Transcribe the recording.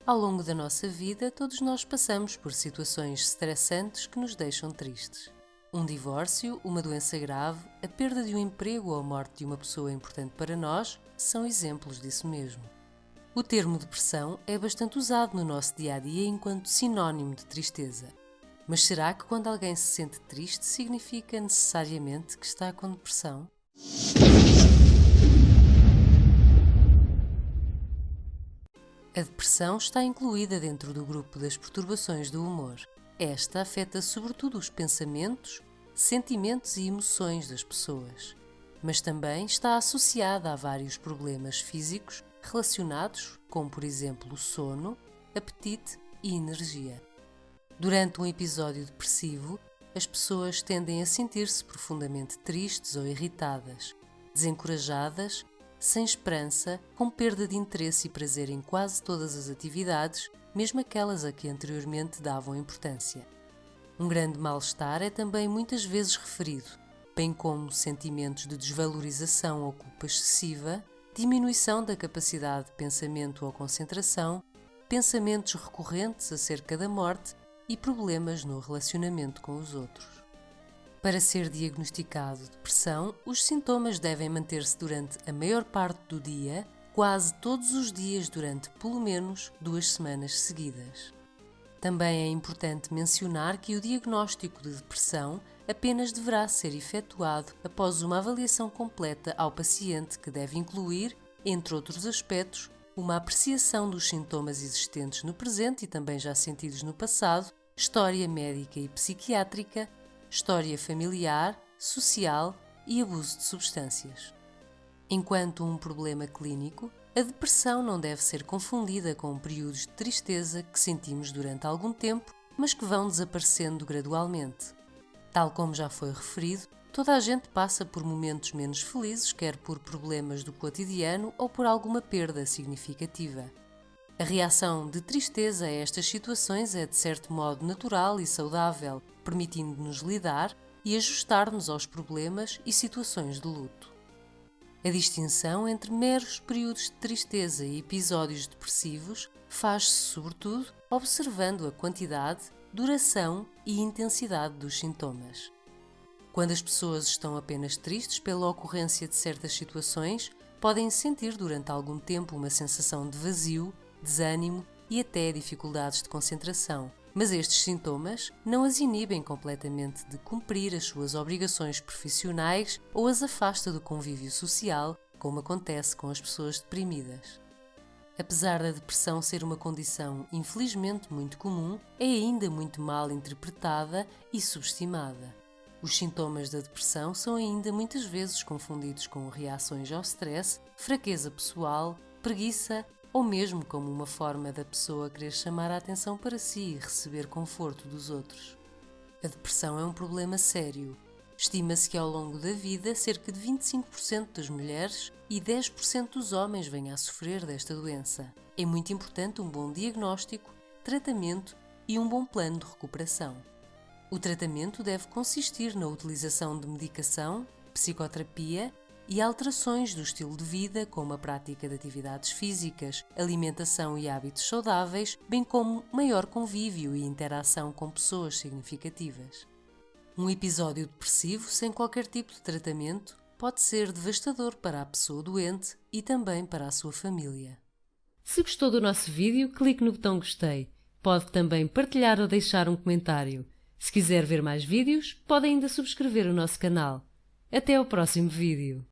Ao longo da nossa vida, todos nós passamos por situações estressantes que nos deixam tristes. Um divórcio, uma doença grave, a perda de um emprego ou a morte de uma pessoa importante para nós são exemplos disso mesmo. O termo depressão é bastante usado no nosso dia-a-dia enquanto sinónimo de tristeza. Mas será que quando alguém se sente triste significa necessariamente que está com depressão? A depressão está incluída dentro do grupo das perturbações do humor. Esta afeta sobretudo os pensamentos, sentimentos e emoções das pessoas, mas também está associada a vários problemas físicos relacionados, como por exemplo o sono, apetite e energia. Durante um episódio depressivo, as pessoas tendem a sentir-se profundamente tristes ou irritadas, desencorajadas, sem esperança, com perda de interesse e prazer em quase todas as atividades, mesmo aquelas a que anteriormente davam importância. Um grande mal-estar é também muitas vezes referido, bem como sentimentos de desvalorização ou culpa excessiva, diminuição da capacidade de pensamento ou concentração, pensamentos recorrentes acerca da morte e problemas no relacionamento com os outros. Para ser diagnosticado depressão, os sintomas devem manter-se durante a maior parte do dia, quase todos os dias durante pelo menos 2 semanas seguidas. Também é importante mencionar que o diagnóstico de depressão apenas deverá ser efetuado após uma avaliação completa ao paciente que deve incluir, entre outros aspectos, uma apreciação dos sintomas existentes no presente e também já sentidos no passado, história médica e psiquiátrica, história familiar, social e abuso de substâncias. Enquanto um problema clínico, a depressão não deve ser confundida com períodos de tristeza que sentimos durante algum tempo, mas que vão desaparecendo gradualmente. Tal como já foi referido, toda a gente passa por momentos menos felizes, quer por problemas do cotidiano ou por alguma perda significativa. A reação de tristeza a estas situações é de certo modo natural e saudável, permitindo-nos lidar e ajustar-nos aos problemas e situações de luto. A distinção entre meros períodos de tristeza e episódios depressivos faz-se sobretudo observando a quantidade, duração e intensidade dos sintomas. Quando as pessoas estão apenas tristes pela ocorrência de certas situações, podem sentir durante algum tempo uma sensação de vazio, desânimo e até dificuldades de concentração, mas estes sintomas não as inibem completamente de cumprir as suas obrigações profissionais ou as afasta do convívio social, como acontece com as pessoas deprimidas. Apesar da depressão ser uma condição infelizmente muito comum, é ainda muito mal interpretada e subestimada. Os sintomas da depressão são ainda muitas vezes confundidos com reações ao stress, fraqueza pessoal, preguiça ou mesmo como uma forma da pessoa querer chamar a atenção para si e receber conforto dos outros. A depressão é um problema sério. Estima-se que ao longo da vida cerca de 25% das mulheres e 10% dos homens venham a sofrer desta doença. É muito importante um bom diagnóstico, tratamento e um bom plano de recuperação. O tratamento deve consistir na utilização de medicação, psicoterapia e alterações do estilo de vida, como a prática de atividades físicas, alimentação e hábitos saudáveis, bem como maior convívio e interação com pessoas significativas. Um episódio depressivo sem qualquer tipo de tratamento pode ser devastador para a pessoa doente e também para a sua família. Se gostou do nosso vídeo, clique no botão gostei. Pode também partilhar ou deixar um comentário. Se quiser ver mais vídeos, pode ainda subscrever o nosso canal. Até ao próximo vídeo.